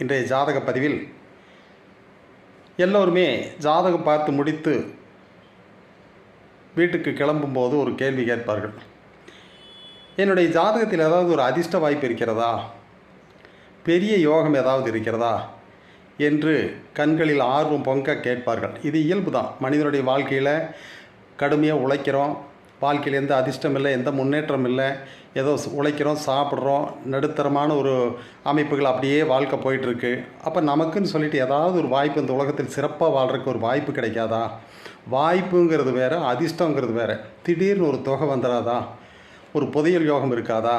இன்றைய ஜாதக பதிவில் எல்லோருமே ஜாதகம் பார்த்து முடித்து வீட்டுக்கு கிளம்பும்போது ஒரு கேள்வி கேட்பார்கள். என்னுடைய ஜாதகத்தில் ஏதாவது ஒரு அதிர்ஷ்ட வாய்ப்பு இருக்கிறதா, பெரிய யோகம் ஏதாவது இருக்கிறதா என்று கண்களில் ஆர்வம் பொங்க கேட்பார்கள். இது இயல்பு தான். மனிதனுடைய வாழ்க்கையில் கடுமையாக உழைக்கிறோம், வாழ்க்கையில் எந்த அதிர்ஷ்டம் இல்லை, எந்த முன்னேற்றம் இல்லை, ஏதோ உழைக்கிறோம், சாப்பிட்றோம், நடுத்தரமான ஒரு அமைப்புகள் அப்படியே வாழ்க்கை போயிட்டுருக்கு. அப்போ நமக்குன்னு சொல்லிட்டு ஏதாவது ஒரு வாய்ப்பு இந்த உலகத்தில் சிறப்பாக வாழ்கிறதுக்கு ஒரு வாய்ப்பு கிடைக்காதா? வாய்ப்புங்கிறது வேறு, அதிர்ஷ்டங்கிறது வேறு. திடீர்னு ஒரு தொகை வந்துடாதா? ஒரு புதையல் யோகம் இருக்காதா?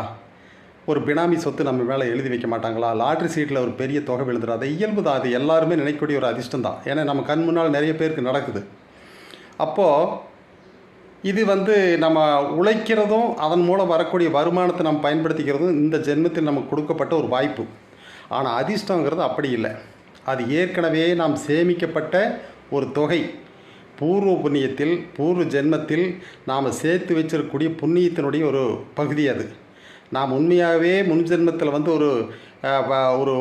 ஒரு பினாமி சொத்து நம்ம மேலே எழுதி வைக்க மாட்டாங்களா? லாட்ரி சீட்டில் ஒரு பெரிய தொகை விழுந்துடாது. இயல்பு தான். அது எல்லாருமே நினைக்கக்கூடிய ஒரு அதிர்ஷ்டம் தான். ஏன்னா நம்ம கண் முன்னால் நிறைய பேருக்கு நடக்குது. அப்போது இது நம்ம உழைக்கிறதும் அதன் மூலம் வரக்கூடிய வருமானத்தை நம்ம பயன்படுத்திக்கிறதும் இந்த ஜென்மத்தில் நமக்கு கொடுக்கப்பட்ட ஒரு வாய்ப்பு. ஆனால் அதிர்ஷ்டங்கிறது அப்படி இல்லை. அது ஏற்கனவே நாம் சேமிக்கப்பட்ட ஒரு தொகை. பூர்வ புண்ணியத்தில், பூர்வ ஜென்மத்தில் நாம் சேர்த்து வச்சிருக்கக்கூடிய புண்ணியத்தினுடைய ஒரு பகுதி அது. நாம் உண்மையாகவே முன் ஜென்மத்தில் ஒரு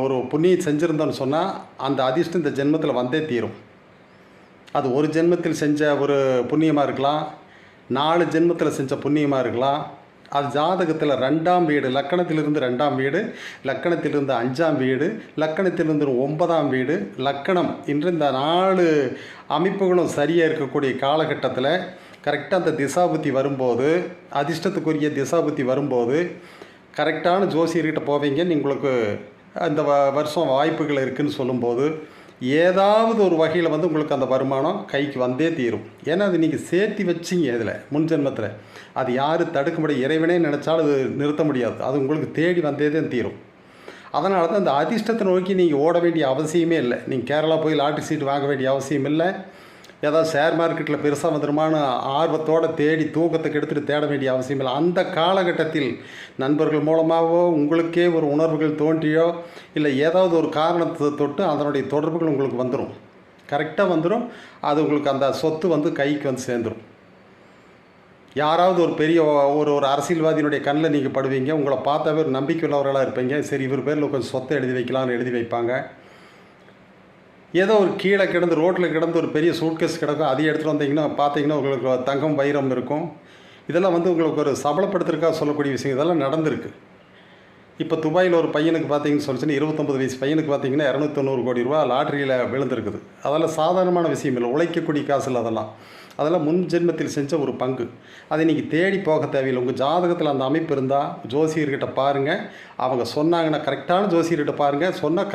ஒரு புண்ணியம் செஞ்சுருந்தோன்னு சொன்னால் அந்த அதிர்ஷ்டம் இந்த ஜென்மத்தில் வந்தே தீரும். அது ஒரு ஜென்மத்தில் செஞ்ச ஒரு புண்ணியமாக இருக்கலாம், 4 ஜென்மத்தில் செஞ்ச புண்ணியமாக இருக்கலாம். அது ஜாதகத்தில் 2ஆம் வீடு, லக்கணத்திலிருந்து 2ஆம் வீடு, லக்கணத்திலிருந்து 5ஆம் வீடு, லக்கணத்திலிருந்து 9ஆம் வீடு, லக்கணம் இன்று இந்த 4 அமைப்புகளும் சரியாக இருக்கக்கூடிய காலகட்டத்தில் கரெக்டாக அந்த திசாபுத்தி வரும்போது, அதிர்ஷ்டத்துக்குரிய திசாபுத்தி வரும்போது கரெக்டான ஜோசியர்கிட்ட போவீங்க. உங்களுக்கு அந்த வருஷம் வாய்ப்புகள் இருக்குதுன்னு சொல்லும்போது ஏதாவது ஒரு வகையில் உங்களுக்கு அந்த வருமானம் கைக்கு வந்தே தீரும். ஏன்னா அது நீங்கள் சேர்த்து வச்சிங்க இதில் முன் ஜென்மத்தில். அது யார் தடுக்க முடியும்? இறைவனே நினச்சாலும் அது நிறுத்த முடியாது. அது உங்களுக்கு தேடி வந்தே தான் தீரும். அதனால தான் அந்த அதிர்ஷ்டத்தை நோக்கி நீங்கள் ஓட வேண்டிய அவசியமே இல்லை. நீங்கள் கேரளா போய் லாட்ரி சீட் வாங்க வேண்டிய அவசியம் இல்லை. ஏதாவது ஷேர் மார்க்கெட்டில் பெருசாக வந்துருமான ஆர்வத்தோடு தேடி தூக்கத்துக்கு எடுத்துகிட்டு தேட வேண்டிய அவசியம் இல்லை. அந்த காலகட்டத்தில் நண்பர்கள் மூலமாகவோ உங்களுக்கே ஒரு உணர்வுகள் தோன்றியோ இல்லை ஏதாவது ஒரு காரணத்தை தொட்டு அதனுடைய தொடர்புகள் உங்களுக்கு வந்துடும். கரெக்டாக வந்துடும். அது உங்களுக்கு அந்த சொத்து கைக்கு சேர்ந்துடும். யாராவது ஒரு பெரிய ஒரு அரசியல்வாதியினுடைய கண்ணில் நீங்கள் படுவீங்க. உங்களை பார்த்தாவே ஒரு நம்பிக்கை உள்ளவர்களாக இருப்பீங்க. சரி, இவர் பேரில் கொஞ்சம் சொத்தை எழுதி வைக்கலாம்னு எழுதி வைப்பாங்க. ஏதோ ஒரு கீழே கிடந்து ரோட்டில் கிடந்து ஒரு பெரிய சூட்கேஸ் கிடக்கும், அதை எடுத்துகிட்டு வந்தீங்கன்னா பார்த்தீங்கன்னா உங்களுக்கு தங்கம் வைரம் இருக்கும். இதெல்லாம் உங்களுக்கு ஒரு சபலப்படுத்துறதுக்காக சொல்லக்கூடிய விஷயம். இதெல்லாம் நடந்திருக்கு. இப்போ துபாயில் ஒரு பையனுக்கு பார்த்தீங்கன்னு சொல்லிச்சுன்னா 29 வயசு பையனுக்கு பார்த்தீங்கன்னா 290 கோடி ரூபா லாட்ரியில் விழுந்திருக்குது. அதெல்லாம் சாதாரணமான விஷயம் இல்லை. உழைக்கக்கூடிய காசு இல்லை. அதெல்லாம் முன் ஜென்மத்தில் செஞ்ச ஒரு பங்கு. அதை நீங்கள் தேடி போக தேவையில்லை. உங்கள் ஜாதகத்தில் அந்த அமைப்பு இருந்தால் ஜோசியர்கிட்ட பாருங்கள். அவங்க சொன்னாங்கன்னா, கரெக்டான ஜோசியர்கிட்ட பாருங்கள். சொன்னால்